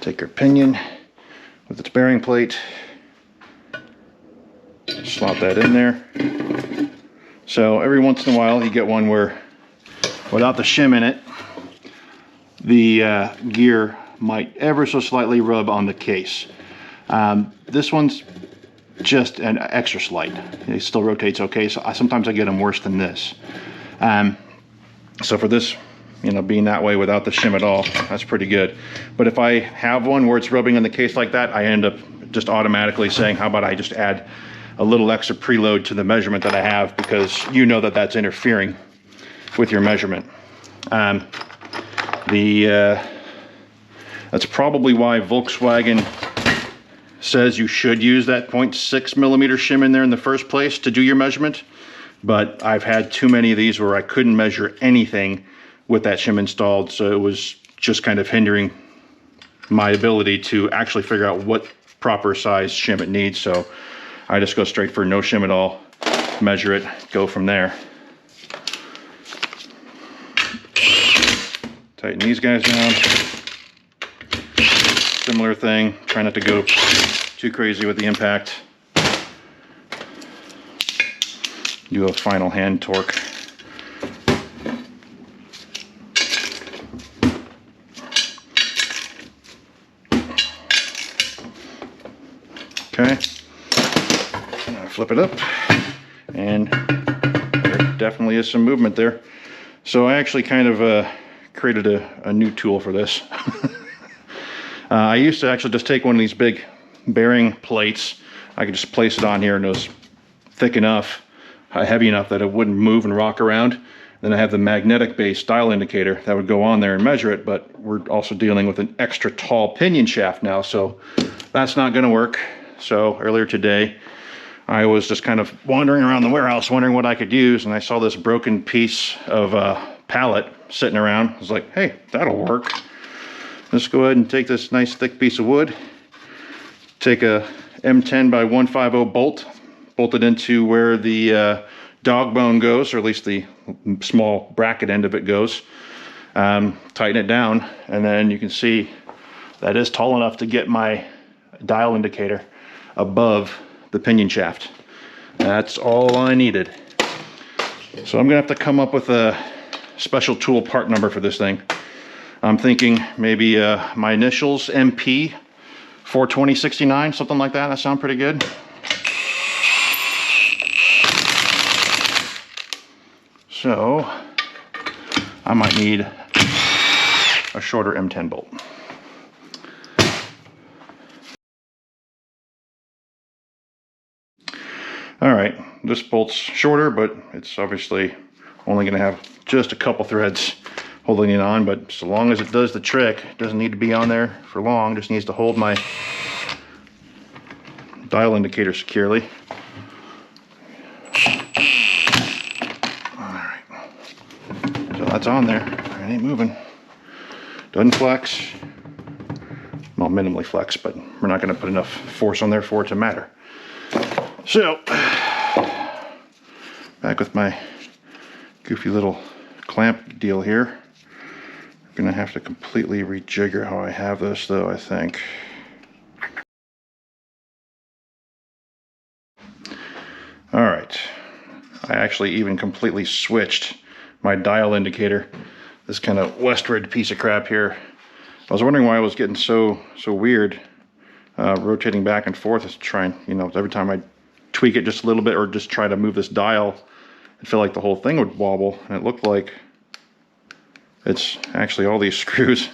Take your pinion with its bearing plate, slot that in there. So every once in a while you get one where without the shim in it, the gear might ever so slightly rub on the case. This one's just an extra slight. It still rotates okay, so sometimes I get them worse than this. So for this, you know, being that way without the shim at all, that's pretty good. But if I have one where it's rubbing on the case like that, I end up just automatically saying, how about I just add a little extra preload to the measurement that I have, because you know that that's interfering with your measurement. That's probably why Volkswagen says you should use that 0.6 millimeter shim in there in the first place to do your measurement. But I've had too many of these where I couldn't measure anything with that shim installed, so it was just kind of hindering my ability to actually figure out what proper size shim it needs. So I just go straight for no shim at all, measure it, go from there. Tighten these guys down. Similar thing, try not to go too crazy with the impact. Do a final hand torque. Okay, now flip it up, and there definitely is some movement there. So I actually kind of created a new tool for this. I used to actually just take one of these big bearing plates. I could just place it on here and it was thick enough, heavy enough that it wouldn't move and rock around. Then I have the magnetic based dial indicator that would go on there and measure it, but we're also dealing with an extra tall pinion shaft now, so that's not going to work. So earlier today, I was just kind of wandering around the warehouse wondering what I could use, and I saw this broken piece of pallet sitting around. I was like, hey, that'll work. Let's go ahead and take this nice thick piece of wood, take a M10 by 150 bolt, bolt it into where the dog bone goes, or at least the small bracket end of it goes, tighten it down, and then you can see that is tall enough to get my dial indicator above the pinion shaft. That's all I needed. So I'm gonna have to come up with a special tool part number for this thing. I'm thinking maybe my initials, MP 42069, something like that. That sounds pretty good. So I might need a shorter M10 bolt. All right, this bolt's shorter, but it's obviously only going to have just a couple threads holding it on, but so long as it does the trick, it doesn't need to be on there for long, just needs to hold my dial indicator securely. All right, so that's on there. It ain't moving. Doesn't flex. Well, minimally flex, but we're not going to put enough force on there for it to matter. So, back with my goofy little clamp deal here. I'm gonna have to completely rejigger how I have this though, I think. All right, I actually even completely switched my dial indicator, this kind of westward piece of crap here. I was wondering why I was getting so weird, rotating back and forth, trying, you know, every time I tweak it just a little bit or just try to move this dial, I feel like the whole thing would wobble, and it looked like it's actually all these screws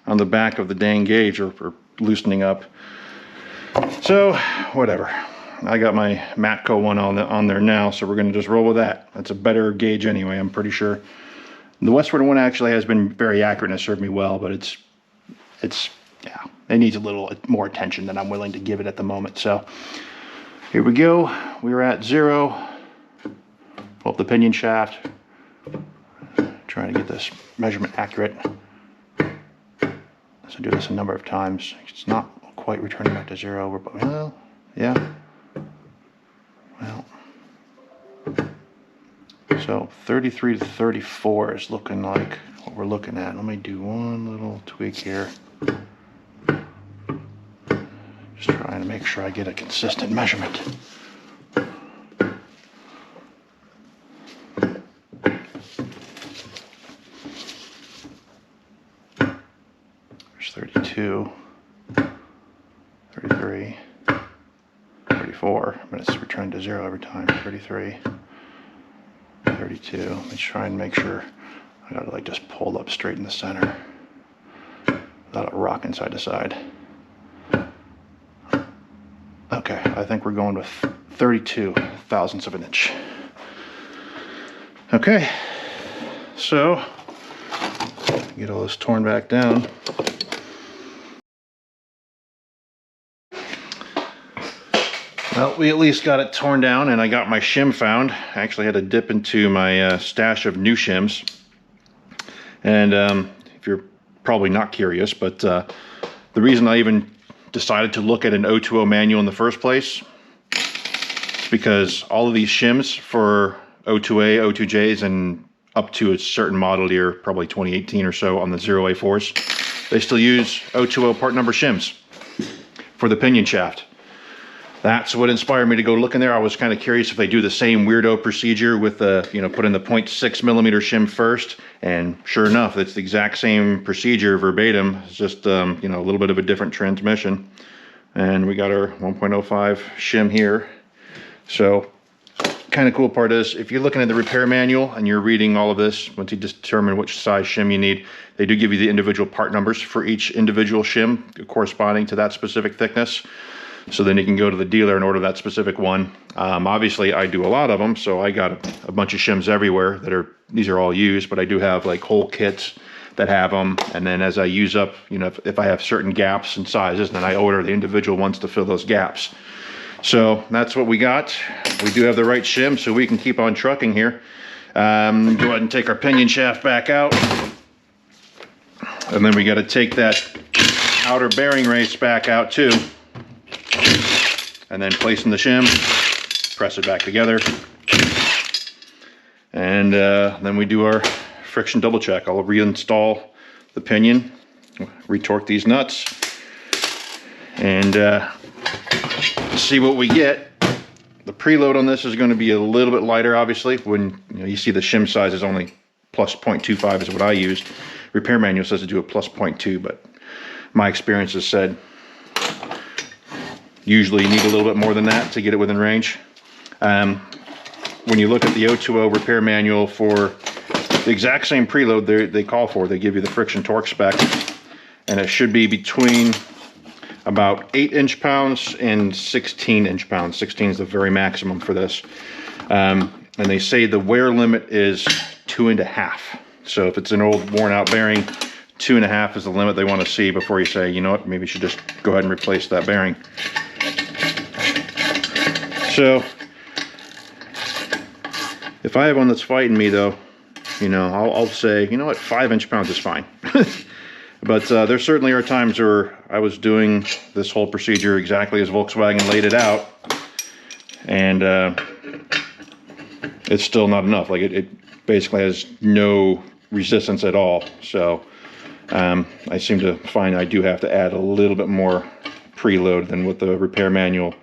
on the back of the dang gauge are loosening up. So whatever, I got my Matco one on there now, so we're going to just roll with that. That's a better gauge anyway, I'm pretty sure. The Westward one actually has been very accurate and has served me well, but it's yeah, it needs a little more attention than I'm willing to give it at the moment. So here we go. We're at 0. Pull up the pinion shaft. Trying to get this measurement accurate. So do this a number of times. It's not quite returning back to 0. Well, yeah. Well, so 33 to 34 is looking like what we're looking at. Let me do one little tweak here. Just trying to make sure I get a consistent measurement. There's 32, 33, 34, but it's returned to 0 every time. 33, 32. Let me try and make sure I got it like just pulled up straight in the center without it rocking side to side. Okay, I think we're going with 32 thousandths of an inch. Okay, so get all this torn back down. Well, we at least got it torn down, and I got my shim found. I actually had to dip into my stash of new shims. And if you're probably not curious, but the reason I even decided to look at an O2O manual in the first place is because all of these shims for O2A, O2Js, and up to a certain model year, probably 2018 or so on the 0A4s, they still use O2O part number shims for the pinion shaft. That's what inspired me to go look in there. I was kind of curious if they do the same weirdo procedure with the, put in the 0.6 millimeter shim first. And sure enough, it's the exact same procedure verbatim. It's just, a little bit of a different transmission. And we got our 1.05 shim here. So, kind of cool part is, if you're looking at the repair manual and you're reading all of this, once you determine which size shim you need, they do give you the individual part numbers for each individual shim corresponding to that specific thickness. So then you can go to the dealer and order that specific one. Obviously, I do a lot of them, so I got a bunch of shims everywhere these are all used, but I do have like whole kits that have them. And then as I use up, if I have certain gaps and sizes, then I order the individual ones to fill those gaps. So that's what we got. We do have the right shim, so we can keep on trucking here. Go ahead and take our pinion shaft back out. And then we got to take that outer bearing race back out too. And then place in the shim, press it back together. And then we do our friction double check. I'll reinstall the pinion, retorque these nuts, and see what we get. The preload on this is going to be a little bit lighter, obviously. When you see the shim size is only plus 0.25 is what I used. Repair manual says to do a plus 0.2, but my experience has said usually you need a little bit more than that to get it within range. When you look at the O2O repair manual for the exact same preload they call for, they give you the friction torque spec, and it should be between about 8 inch-pounds and 16 inch-pounds. 16 is the very maximum for this. And they say the wear limit is 2.5. So if it's an old worn-out bearing, 2.5 is the limit they want to see before you say, you know what, maybe you should just go ahead and replace that bearing. So, if I have one that's fighting me though, I'll say, you know what, 5 inch-pounds is fine. But there certainly are times where I was doing this whole procedure exactly as Volkswagen laid it out, and it's still not enough. Like it basically has no resistance at all. So I seem to find I do have to add a little bit more preload than what the repair manual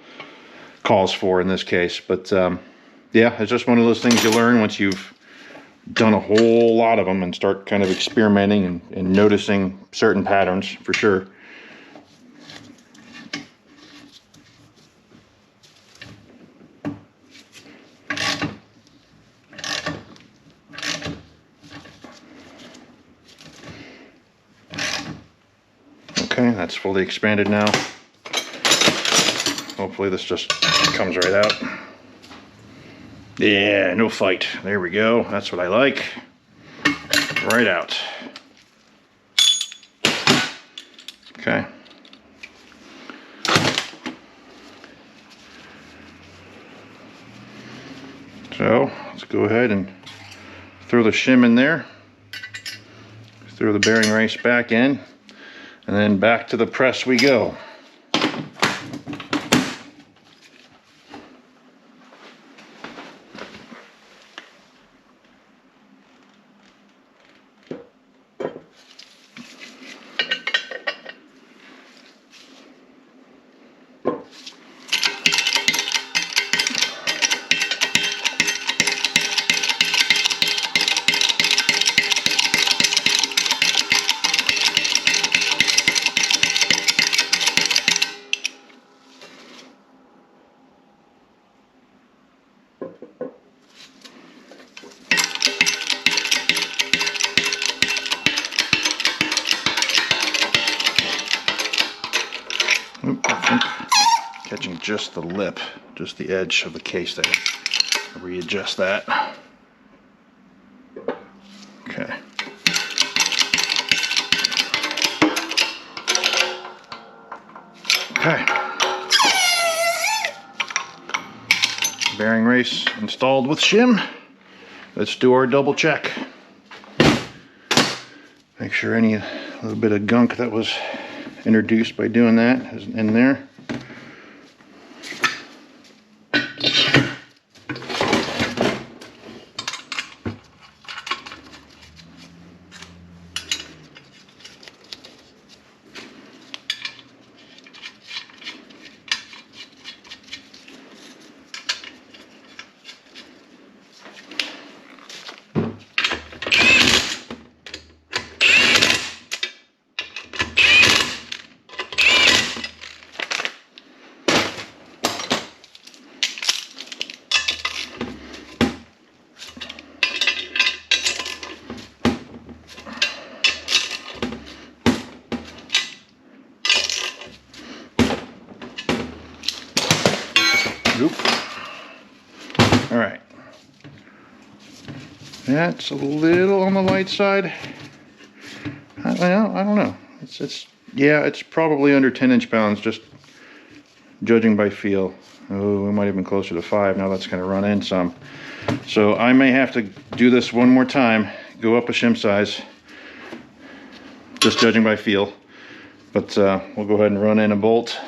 calls for in this case. But yeah, it's just one of those things you learn once you've done a whole lot of them and start kind of experimenting and noticing certain patterns for sure. Okay, that's fully expanded now. Hopefully this just comes right out. Yeah, no fight. There we go. That's what I like. Right out. Okay. So let's go ahead and throw the shim in there. Throw the bearing race back in. And then back to the press we go. catching just the lip, just the edge of the case there. Readjust that. Okay. Okay. Bearing race installed with shim. Let's do our double check. Make sure any little bit of gunk that was introduced by doing that is in there. Oop. All right. That's a little on the light side. I don't know. Yeah, it's probably under 10 inch-pounds, just judging by feel. Oh, we might have been closer to 5. Now that's going to run in some. So I may have to do this one more time, go up a shim size, just judging by feel. But we'll go ahead and run in a bolt.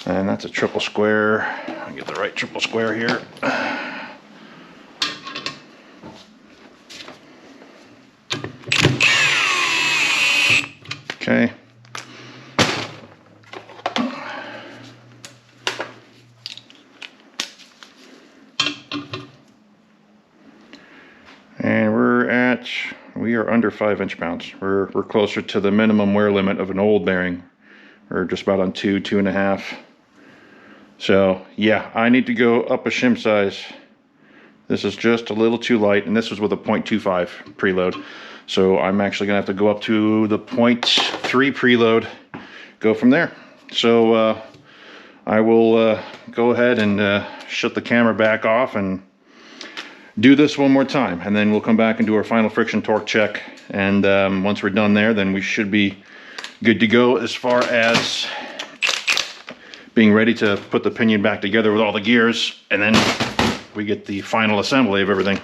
And that's a triple square. I'll get the right triple square here. Okay. And we are under 5 inch-pounds. We're closer to the minimum wear limit of an old bearing. We're just about on 2.5. So yeah, I need to go up a shim size. This is just a little too light, and this was with a 0.25 preload. So I'm actually gonna have to go up to the 0.3 preload, go from there. So I will go ahead and shut the camera back off and do this one more time, and then we'll come back and do our final friction torque check. And once we're done there, then we should be good to go as far as being ready to put the pinion back together with all the gears, and then we get the final assembly of everything.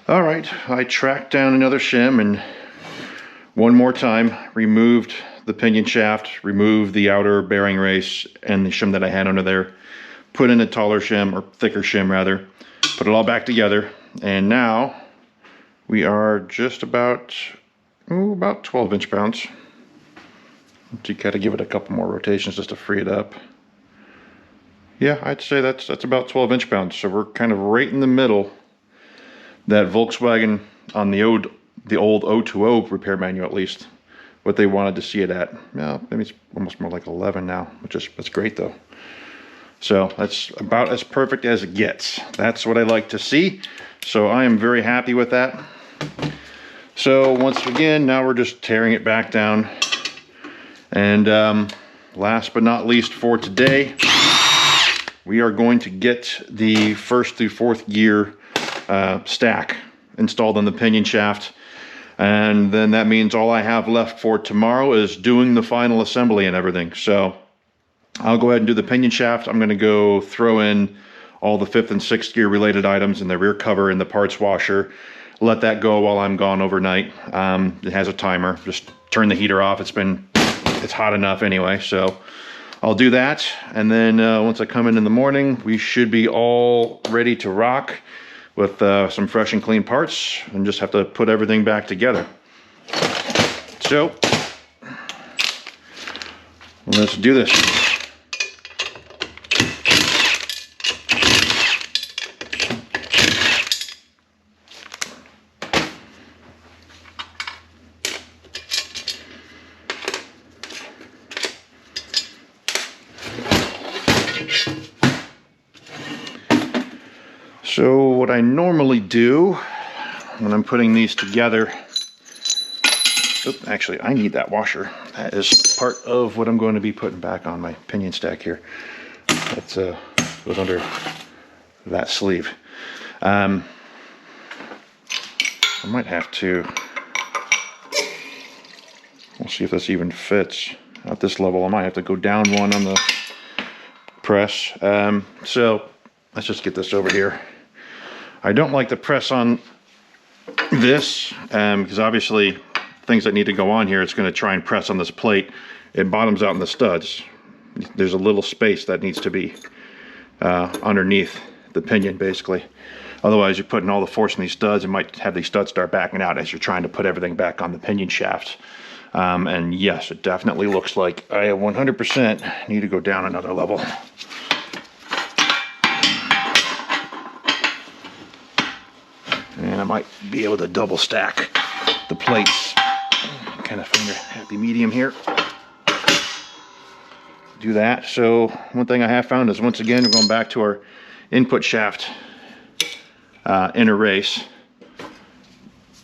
All right, I tracked down another shim and one more time removed the pinion shaft, removed the outer bearing race and the shim that I had under there, put in a taller shim, or thicker shim rather, put it all back together, and now we are just about 12 inch-pounds. You gotta give it a couple more rotations just to free it up. Yeah, I'd say that's about 12 inch-pounds. So we're kind of right in the middle. That Volkswagen on the old O2O repair manual, at least, what they wanted to see it at. Yeah, maybe it's almost more like 11 now, that's great though. So that's about as perfect as it gets. That's what I like to see. So I am very happy with that. So once again, now we're just tearing it back down. And last but not least for today, we are going to get the 1st through 4th gear stack installed on the pinion shaft. And then that means all I have left for tomorrow is doing the final assembly and everything. So I'll go ahead and do the pinion shaft. I'm going to go throw in all the 5th and 6th gear related items in the rear cover and the parts washer. Let that go while I'm gone overnight. It has a timer. Just turn the heater off. It's hot enough anyway. So I'll do that. And then once I come in the morning, we should be all ready to rock with some fresh and clean parts, and just have to put everything back together. So let's do this. So what I normally do when I'm putting these together Oop, actually, I need that washer. That is part of what I'm going to be putting back on my pinion stack here. That goes under that sleeve. I might have to, we'll see if this even fits at this level. I might have to go down one on the press. So let's just get this over here. I don't like to press on this because obviously things that need to go on here, it's going to try and press on this plate. It bottoms out in the studs. There's a little space that needs to be underneath the pinion, basically. Otherwise, you're putting all the force in these studs. It might have these studs start backing out as you're trying to put everything back on the pinion shaft. And yes, it definitely looks like I 100% need to go down another level. And I might be able to double stack the plates. Kind of find a happy medium here. Do that. So one thing I have found is, once again, we're going back to our input shaft inner race.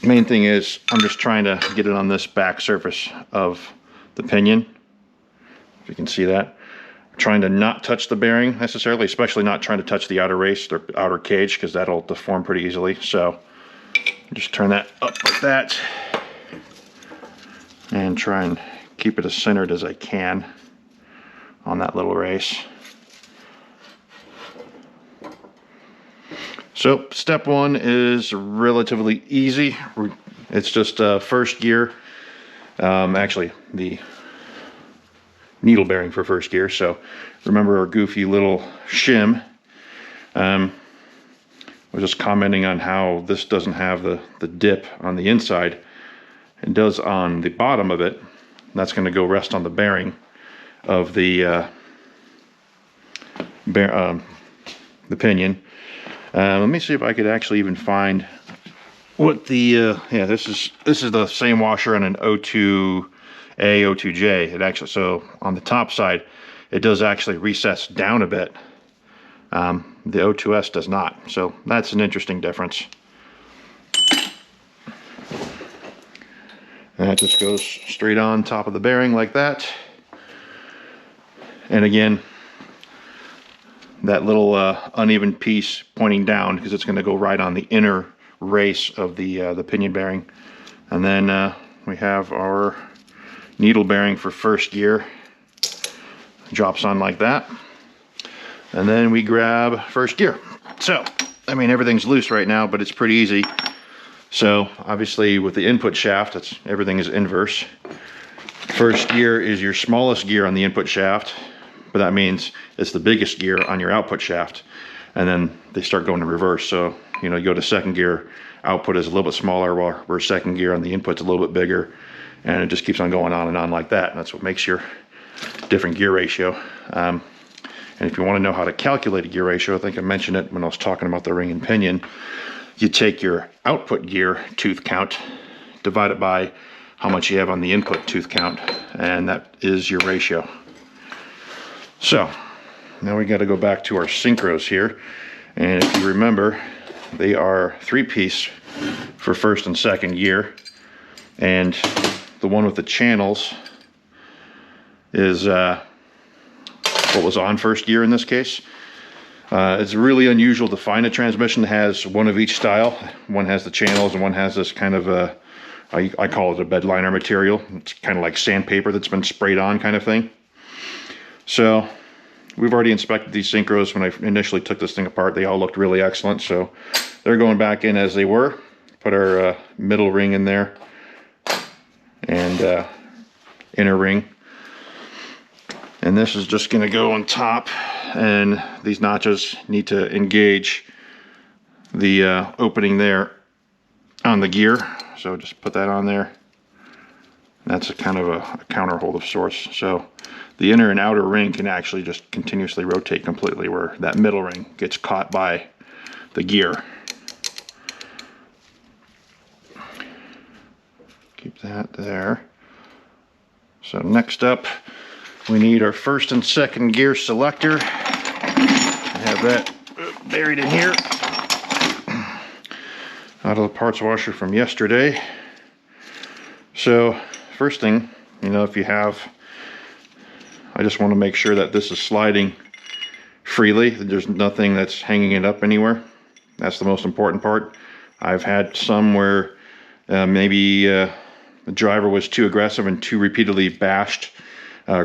Main thing is I'm just trying to get it on this back surface of the pinion. If you can see that. I'm trying to not touch the bearing necessarily, especially not trying to touch the outer race or outer cage, because that'll deform pretty easily. So just turn that up like that and try and keep it as centered as I can on that little race. So step one is relatively easy. It's just first gear. Actually, the needle bearing for first gear. So remember our goofy little shim. I was just commenting on how this doesn't have the dip on the inside. It does on the bottom of it. That's going to go rest on the bearing of the pinion. Let me see if I could actually even find what the yeah, this is the same washer on an O2A, O2J. It actually, so on the top side, it does actually recess down a bit. The O2S does not, so that's an interesting difference. And that just goes straight on top of the bearing like that. And again, that little uneven piece pointing down, because it's going to go right on the inner race of the pinion bearing. And then we have our needle bearing for first gear. Drops on like that. And then we grab first gear. So, I mean, everything's loose right now, but it's pretty easy. So, obviously, with the input shaft, everything is inverse. First gear is your smallest gear on the input shaft, but that means it's the biggest gear on your output shaft. And then they start going in reverse. So, you know, you go to second gear, output is a little bit smaller, where second gear on the input's a little bit bigger. And it just keeps on going on and on like that. And that's what makes your different gear ratio. And if you want to know how to calculate a gear ratio, I think I mentioned it when I was talking about the ring and pinion. You take your output gear tooth count, divide it by how much you have on the input tooth count, and that is your ratio. So now we got to go back to our synchros here. And if you remember, they are 3-piece for first and second gear. And the one with the channels is what was on first gear in this case. It's really unusual to find a transmission that has one of each style. One has the channels and one has this kind of I call it a bed liner material. It's kind of like sandpaper that's been sprayed on kind of thing. So we've already inspected these synchros. When I initially took this thing apart, they all looked really excellent. So they're going back in as they were. Put our middle ring in there and inner ring. And this is just going to go on top, and these notches need to engage the opening there on the gear. So just put that on there. That's a kind of a counter hold of sorts. So the inner and outer ring can actually just continuously rotate completely, where that middle ring gets caught by the gear. Keep that there. So next up, we need our first and second gear selector. I have that buried in here out of the parts washer from yesterday. So first thing, you know, if you have, I just want to make sure that this is sliding freely. There's nothing that's hanging it up anywhere. That's the most important part. I've had some where maybe the driver was too aggressive and too repeatedly bashed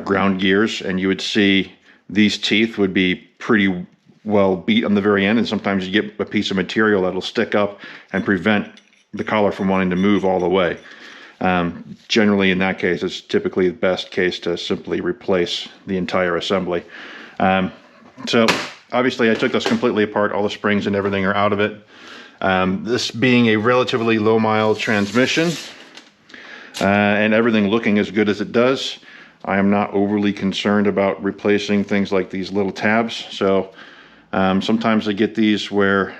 ground gears, and you would see these teeth would be pretty well beat on the very end, and sometimes you get a piece of material that'll stick up and prevent the collar from wanting to move all the way. Generally in that case, it's typically the best case to simply replace the entire assembly. So obviously I took this completely apart. All the springs and everything are out of it. This being a relatively low mile transmission, and everything looking as good as it does, I am not overly concerned about replacing things like these little tabs. So sometimes I get these where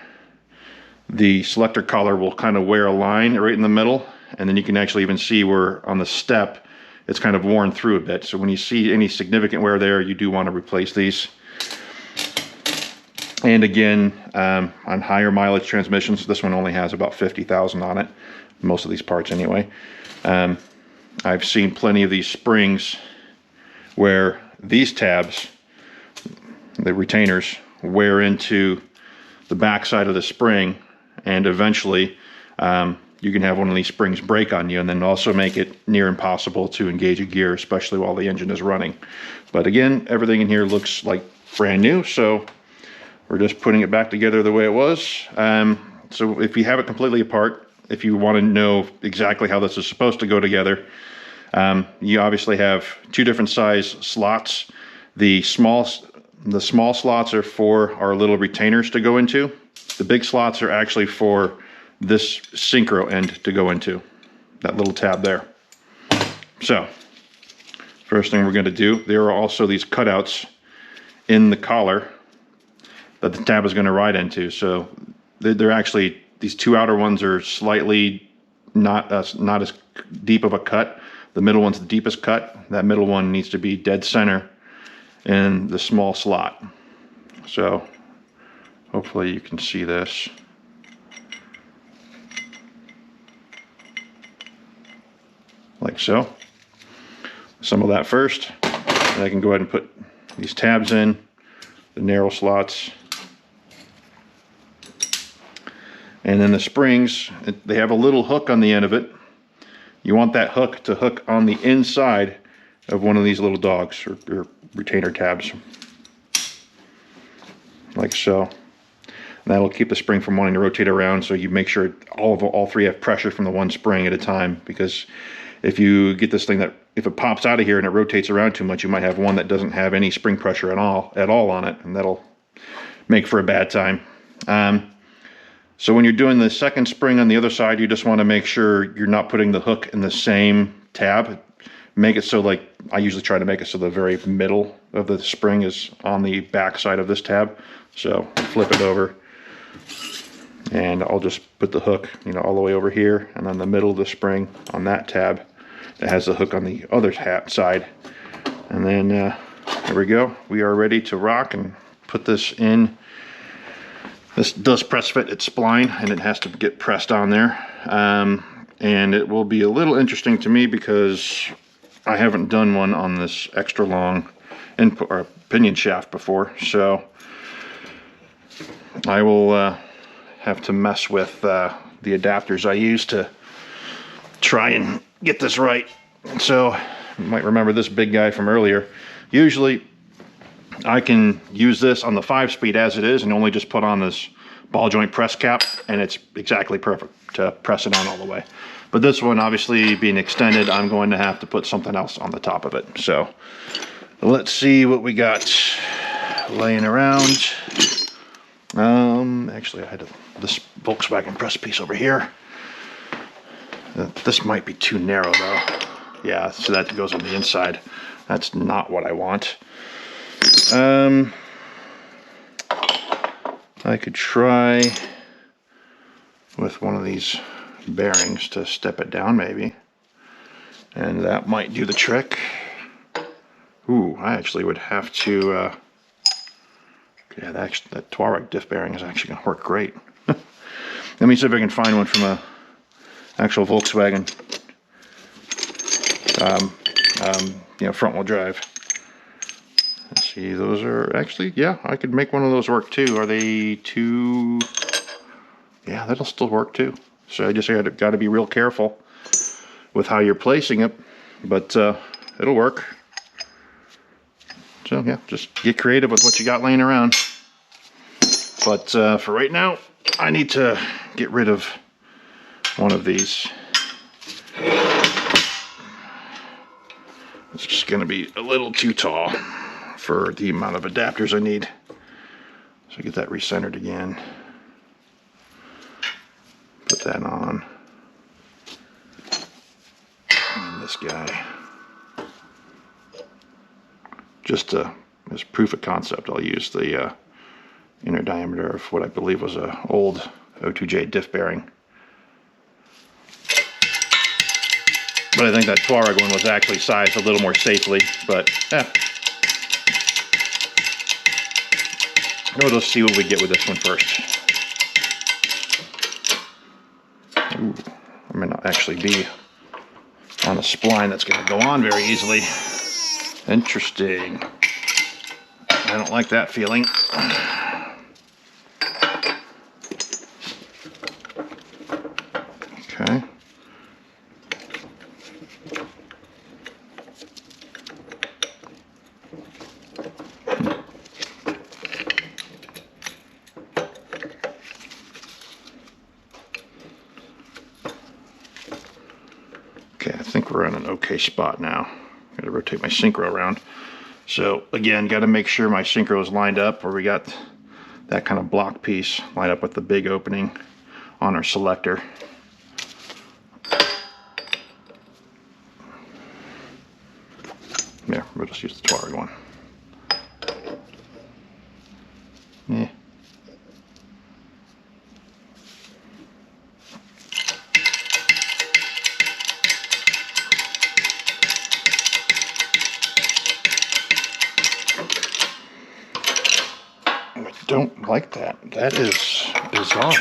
the selector collar will kind of wear a line right in the middle, and then you can actually even see where on the step it's kind of worn through a bit. So when you see any significant wear there, you do want to replace these. And again, on higher mileage transmissions, this one only has about 50,000 on it, most of these parts anyway. I've seen plenty of these springs where these tabs, the retainers, wear into the back side of the spring, and eventually you can have one of these springs break on you and then also make it near impossible to engage a gear, especially while the engine is running. But again, everything in here looks like brand new, so we're just putting it back together the way it was. So if you have it completely apart, if you want to know exactly how this is supposed to go together, you obviously have two different size slots. The small slots are for our little retainers to go into. The big slots are actually for this synchro end to go into, that little tab there. So first thing we're going to do, there are also these cutouts in the collar that the tab is going to ride into. So they're actually, these two outer ones are slightly not as deep of a cut. The middle one's the deepest cut. That middle one needs to be dead center in the small slot. So hopefully you can see this. Like so. Assemble that first, and I can go ahead and put these tabs in, the narrow slots. And then the springs, they have a little hook on the end of it. You want that hook to hook on the inside of one of these little dogs or retainer tabs. Like so. And that'll keep the spring from wanting to rotate around, so you make sure all three have pressure from the one spring at a time, because if you get this thing that, if it pops out of here and it rotates around too much, you might have one that doesn't have any spring pressure at all on it, and that'll make for a bad time. So when you're doing the second spring on the other side, you just want to make sure you're not putting the hook in the same tab. Make it so, like, I usually try to make it so the very middle of the spring is on the back side of this tab. So flip it over, and I'll just put the hook, you know, all the way over here, and then the middle of the spring on that tab that has the hook on the other side. And then there we go. We are ready to rock and put this in. This does press fit its spline, and it has to get pressed on there. And it will be a little interesting to me because I haven't done one on this extra long input or pinion shaft before, so I will have to mess with the adapters I use to try and get this right. So you might remember this big guy from earlier. Usually I can use this on the 5-speed as it is and only just put on this ball joint press cap, and it's exactly perfect to press it on all the way. But this one, obviously being extended, I'm going to have to put something else on the top of it. So let's see what we got laying around. Actually I had this Volkswagen press piece over here. This might be too narrow though. Yeah, so that goes on the inside. That's not what I want. I could try with one of these bearings to step it down maybe, and that might do the trick. Ooh, I actually would have to yeah, that Touareg diff bearing is actually going to work great. Let me see if I can find one from a actual Volkswagen front wheel drive. Let's see, those are actually, yeah, I could make one of those work too. Are they too? Yeah, that'll still work too. So I just got to be real careful with how you're placing it, but it'll work. So yeah, just get creative with what you got laying around. But for right now, I need to get rid of one of these. It's just going to be a little too tall for the amount of adapters I need. So get that recentered again. Put that on. And this guy. Just as proof of concept, I'll use the inner diameter of what I believe was an old O2J diff bearing. But I think that Touareg one was actually sized a little more safely, but yeah. We'll just see what we get with this one first. Ooh, I may not actually be on a spline that's going to go on very easily. Interesting. I don't like that feeling. Okay. Okay, I think we're in an okay spot now. Got to rotate my synchro around. So again, got to make sure my synchro is lined up where we got that kind of block piece lined up with the big opening on our selector. Yeah, we'll just use the Touareg one. Yeah. I don't like that. That is bizarre.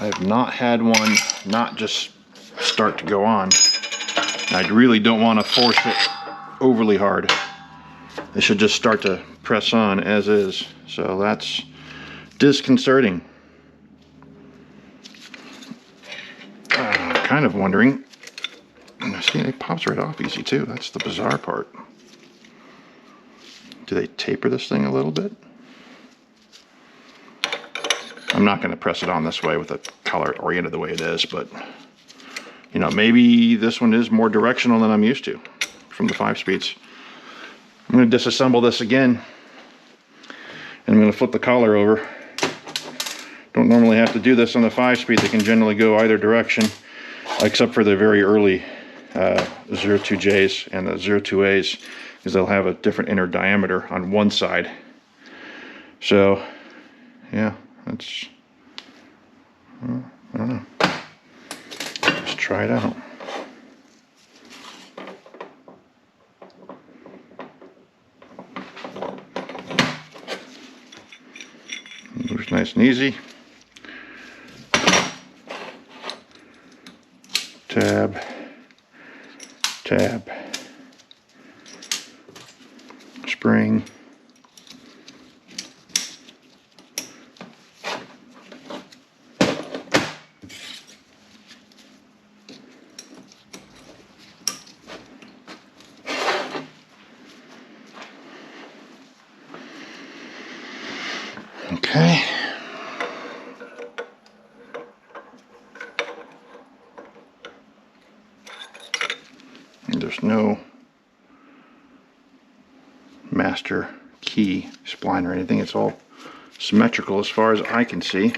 I have not had one not just start to go on. I really don't want to force it overly hard. It should just start to press on as is. So that's disconcerting. Kind of wondering. See, it pops right off easy too. That's the bizarre part. Do they taper this thing a little bit? I'm not going to press it on this way with the collar oriented the way it is, but you know, maybe this one is more directional than I'm used to from the 5-speeds. I'm going to disassemble this again, and I'm going to flip the collar over. Don't normally have to do this on the 5-speed. They can generally go either direction, except for the very early 02Js and the 02As, because they'll have a different inner diameter on one side. So, yeah, that's, I don't know. Let's try it out. Moves nice and easy. Tab, tab, spring. Okay. And there's no master key spline or anything. It's all symmetrical as far as I can see.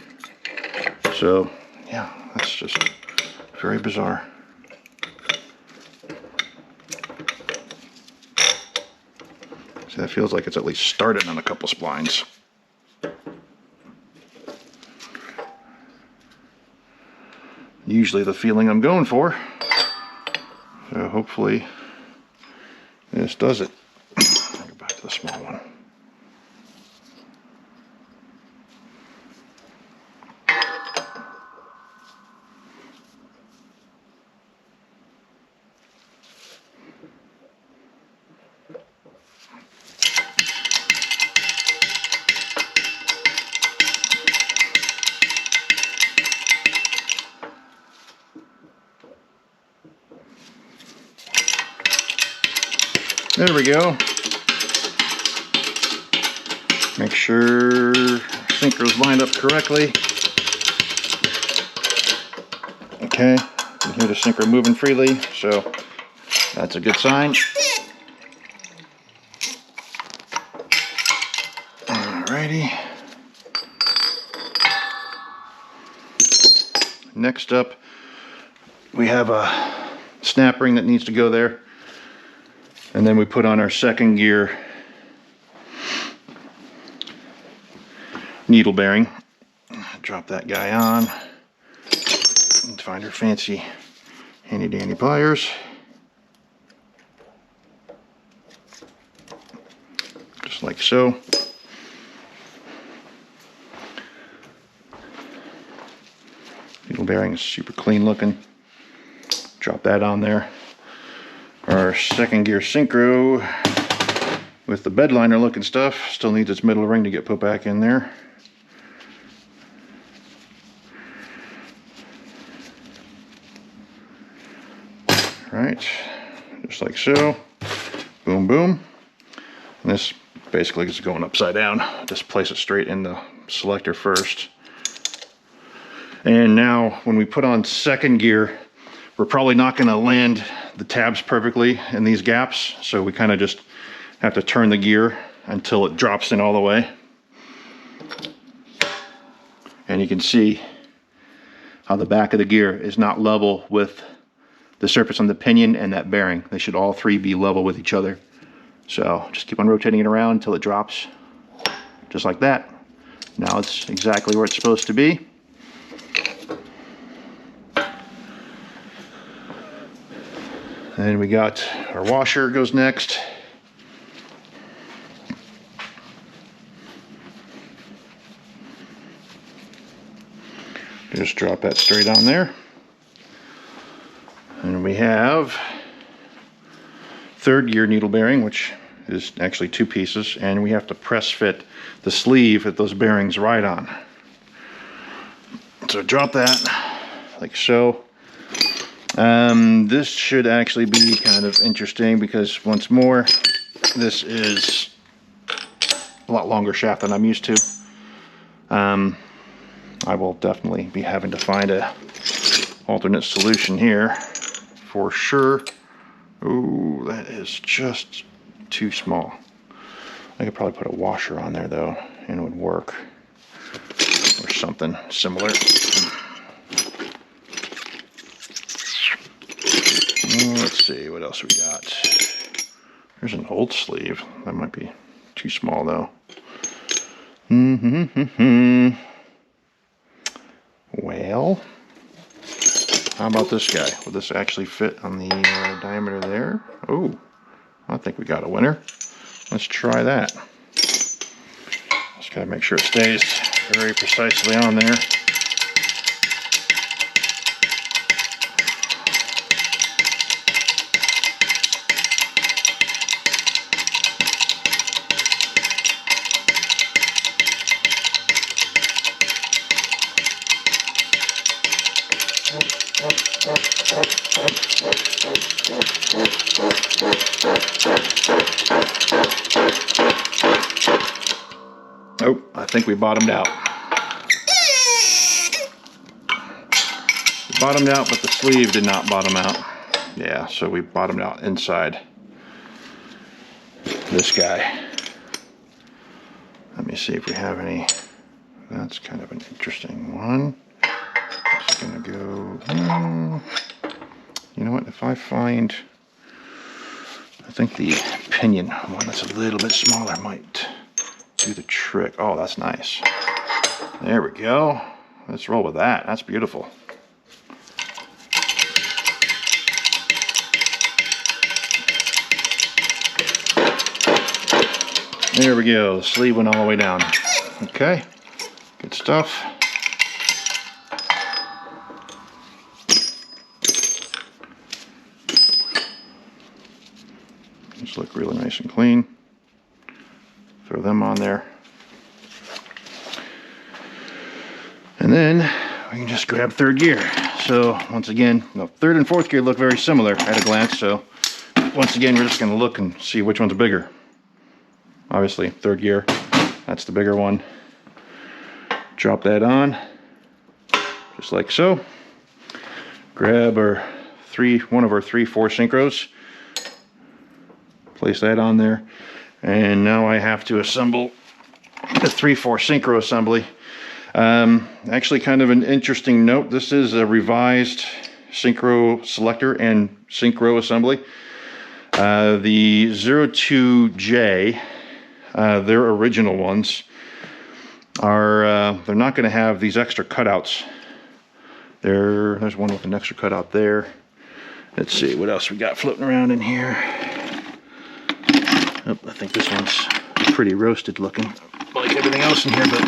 So, yeah, that's just very bizarre. So that feels like it's at least started on a couple splines. Usually the feeling I'm going for. So hopefully this does it. I'll go back to the small one. There we go. Make sure synchro's lined up correctly. Okay, you can hear the synchro moving freely, so that's a good sign. Alrighty. Next up, we have a snap ring that needs to go there. And then we put on our second gear needle bearing. Drop that guy on. And find our fancy handy dandy pliers. Just like so. Needle bearing is super clean looking. Drop that on there. Our second gear synchro with the bed liner looking stuff still needs its middle ring to get put back in there. Right, just like so. Boom, boom. And this basically is going upside down. Just place it straight in the selector first. And now when we put on second gear, we're probably not going to land the tabs perfectly in these gaps, so we kind of just have to turn the gear until it drops in all the way. And you can see how the back of the gear is not level with the surface on the pinion and that bearing. They should all three be level with each other. So just keep on rotating it around until it drops, just like that. Now it's exactly where it's supposed to be. And we got our washer goes next. Just drop that straight on there. And we have third gear needle bearing, which is actually two pieces, and we have to press fit the sleeve that those bearings ride on. So drop that like so. This should actually be kind of interesting because once more, this is a lot longer shaft than I'm used to. I will definitely be having to find a alternate solution here for sure. Ooh, that is just too small. I could probably put a washer on there though, and it would work, or something similar. Let's see what else we got. There's an old sleeve. That might be too small though. Well, how about this guy? Will this actually fit on the diameter there? Oh, I think we got a winner. Let's try that. Just gotta make sure it stays very precisely on there. Oh, I think we bottomed out. We bottomed out, but the sleeve did not bottom out. Yeah, so we bottomed out inside this guy. Let me see if we have any. That's kind of an interesting one. Just gonna go. You know what? If I find, I think the Pinion one that's a little bit smaller might do the trick. Oh, that's nice. There we go. Let's roll with that. That's beautiful. There we go. The sleeve went all the way down. Okay. Good stuff. These look really nice and clean. Throw them on there. And then we can just grab third gear. So once again, third and fourth gear look very similar at a glance. So once again, we're just going to look and see which one's bigger. Obviously, third gear, that's the bigger one. Drop that on, just like so. Grab our one of our 3/4 synchros. Place that on there. And now I have to assemble the 3/4 synchro assembly. Actually, kind of an interesting note. This is a revised synchro selector and synchro assembly. The 02J, their original ones, are they're not going to have these extra cutouts. There's one with an extra cutout there. Let's see what else we got floating around in here. Oh, I think this one's pretty roasted looking, like everything else in here, but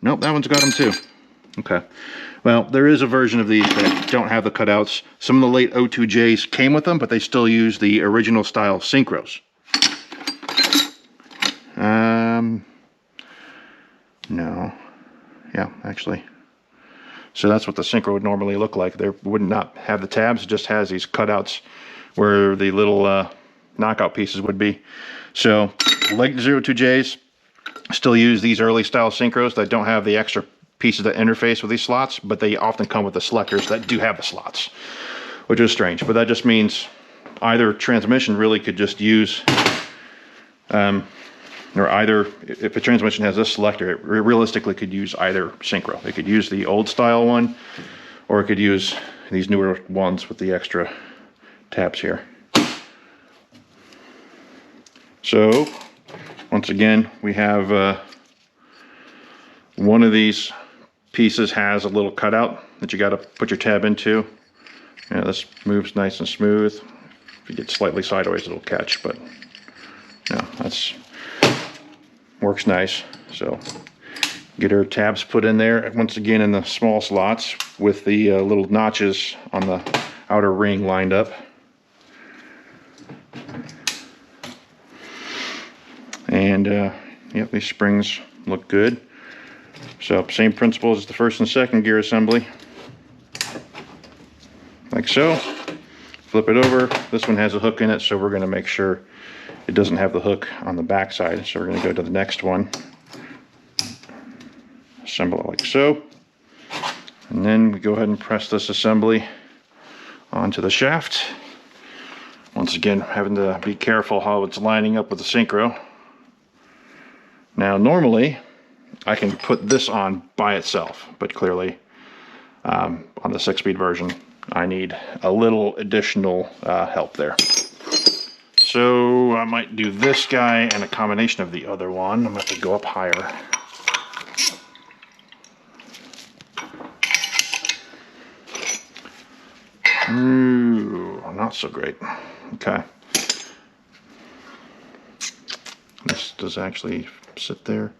nope, that one's got them too. Okay. Well, there is a version of these that don't have the cutouts. Some of the late 02Js came with them, but they still use the original style synchros. No. Yeah, actually. So that's what the synchro would normally look like. They would not have the tabs, it just has these cutouts where the little knockout pieces would be. So, like 02Js, still use these early style synchros that don't have the extra pieces that interface with these slots, but they often come with the selectors that do have the slots, which is strange. But that just means either transmission really could just use, or either, if a transmission has this selector, it realistically could use either synchro. It could use the old style one, or it could use these newer ones with the extra tabs here. So, once again, we have one of these pieces has a little cutout that you got to put your tab into. Yeah, this moves nice and smooth. If you get slightly sideways, it'll catch, but yeah, that's works nice. So, get our tabs put in there, once again in the small slots with the little notches on the outer ring lined up. And yep, these springs look good. So same principle as the first and second gear assembly. Like so. Flip it over. This one has a hook in it, so we're going to make sure it doesn't have the hook on the back side. So we're going to go to the next one. Assemble it like so. And then we go ahead and press this assembly onto the shaft. Once again, having to be careful how it's lining up with the synchro. Now normally I can put this on by itself, but clearly on the 6-speed version I need a little additional help there. So I might do this guy and a combination of the other one. I'm going to have to go up higher. Ooh, not so great. Okay. This does actually sit there.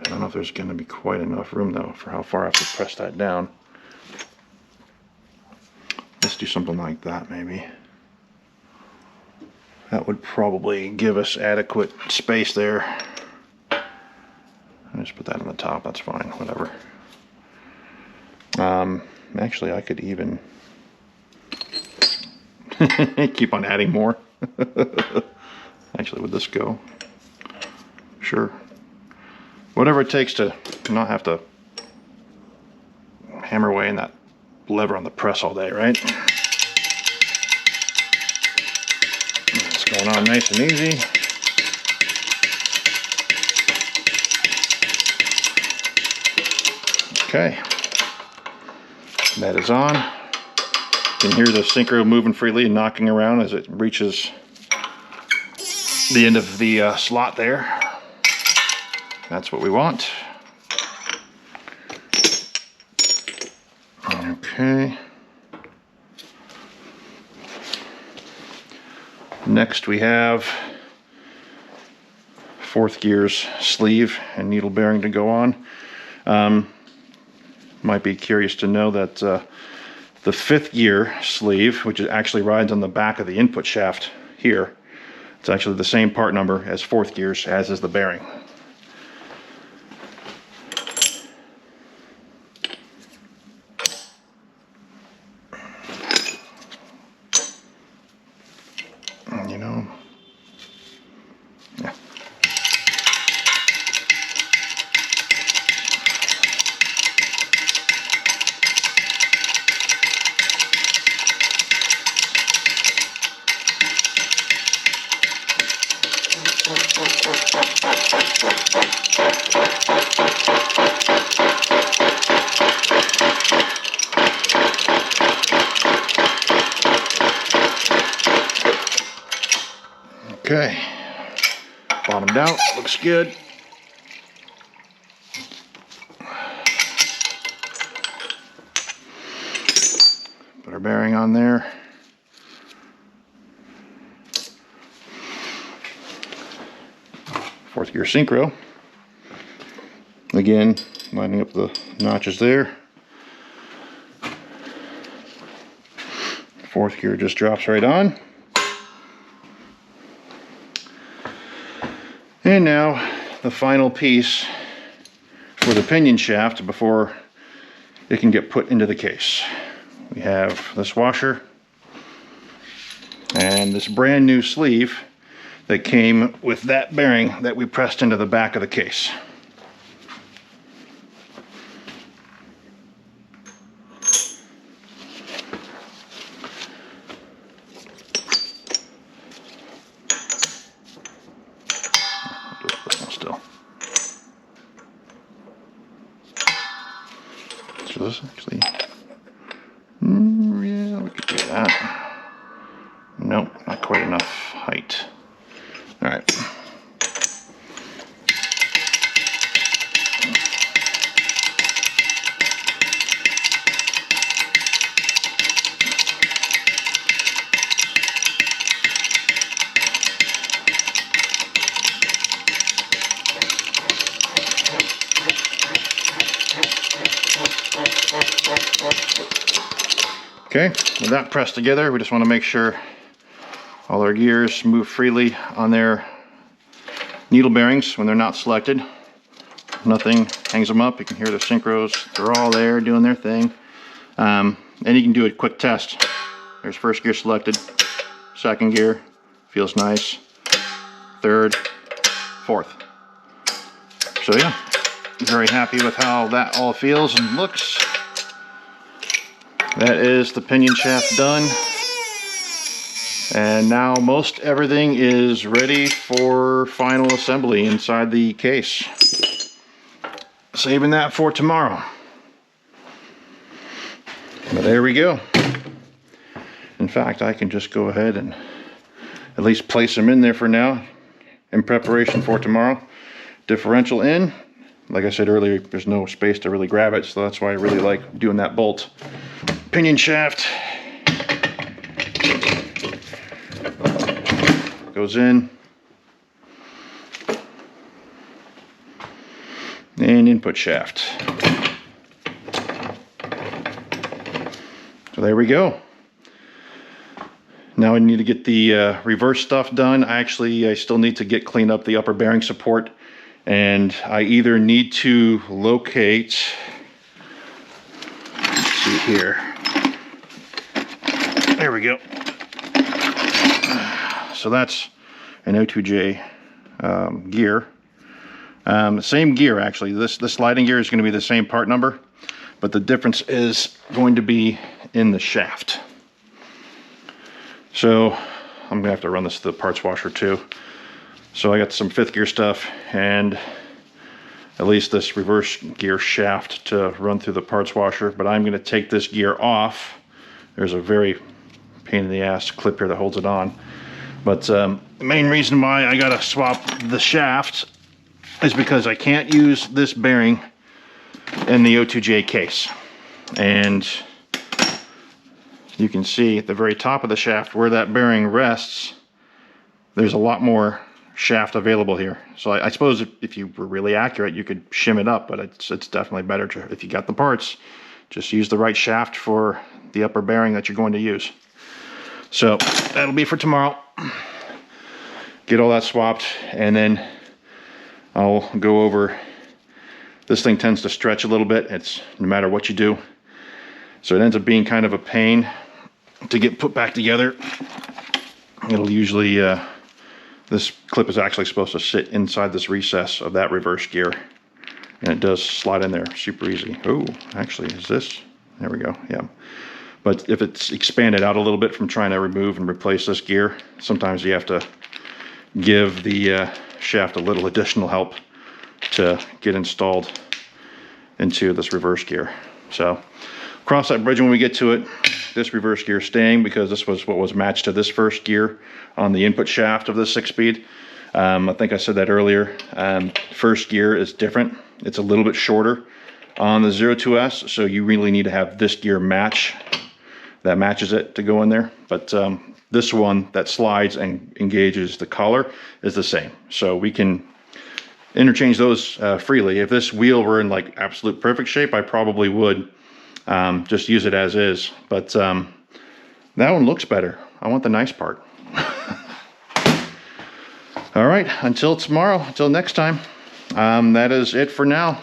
I don't know if there's going to be quite enough room though for how far I have to press that down. Let's do something like that maybe. That would probably give us adequate space there. I'll just put that on the top, that's fine, whatever. Actually I could even keep on adding more. Actually, would this go? Sure. Whatever it takes to not have to hammer away in that lever on the press all day, right? It's going on nice and easy. Okay. That is on. You can hear the synchro moving freely and knocking around as it reaches the end of the slot there. That's what we want. Okay. Next we have 4th gear's sleeve and needle bearing to go on. Might be curious to know that the 5th gear sleeve, which actually rides on the back of the input shaft here, it's actually the same part number as 4th gear's, as is the bearing. know. Yeah. Okay, bottomed out, looks good. Put our bearing on there. Fourth gear synchro. Again, lining up the notches there. Fourth gear just drops right on. And now the final piece for the pinion shaft before it can get put into the case. We have this washer and this brand new sleeve that came with that bearing that we pressed into the back of the case. So this actually, yeah, we could do that. Nope, not quite enough height. All right. Okay, with that pressed together, we just want to make sure all our gears move freely on their needle bearings when they're not selected. Nothing hangs them up. You can hear the synchros. They're all there doing their thing. And you can do a quick test. There's first gear selected, second gear, feels nice, third, fourth. So yeah, very happy with how that all feels and looks. That is the pinion shaft done. And now most everything is ready for final assembly inside the case. Saving that for tomorrow. But there we go. In fact, I can just go ahead and at least place them in there for now in preparation for tomorrow. Differential in. Like I said earlier, there's no space to really grab it, so that's why I really like doing that bolt. Pinion shaft goes in, and input shaft. So there we go. Now I need to get the reverse stuff done. I still need to get cleaned up the upper bearing support, and I either need to locate, let's see here. There we go. So that's an O2J gear. Same gear actually. This sliding gear is going to be the same part number, but the difference is going to be in the shaft. So I'm gonna have to run this to the parts washer too. So I got some fifth gear stuff and at least this reverse gear shaft to run through the parts washer, but I'm gonna take this gear off. There's a very pain in the ass clip here that holds it on. But the main reason why I gotta swap the shaft is because I can't use this bearing in the O2J case. And you can see at the very top of the shaft where that bearing rests, there's a lot more shaft available here. So I suppose if you were really accurate, you could shim it up, but it's definitely better to, if you got the parts, just use the right shaft for the upper bearing that you're going to use. So that'll be for tomorrow. Get all that swapped, and then I'll go over. This thing tends to stretch a little bit. It's no matter what you do. So it ends up being kind of a pain to get put back together. it'll usually, this clip is actually supposed to sit inside this recess of that reverse gear. And it does slide in there super easy. Oh, actually, is this? There we go, yeah. But if it's expanded out a little bit from trying to remove and replace this gear, sometimes you have to give the shaft a little additional help to get installed into this reverse gear. So cross that bridge when we get to it. This reverse gear is staying because this was what was matched to this first gear on the input shaft of this 6-speed. I think I said that earlier. First gear is different. It's a little bit shorter on the 02S, so you really need to have this gear match that matches it to go in there. But this one that slides and engages the collar is the same. So we can interchange those freely. If this wheel were in like absolute perfect shape, I probably would just use it as is. But that one looks better. I want the nice part. All right, until tomorrow, until next time, that is it for now.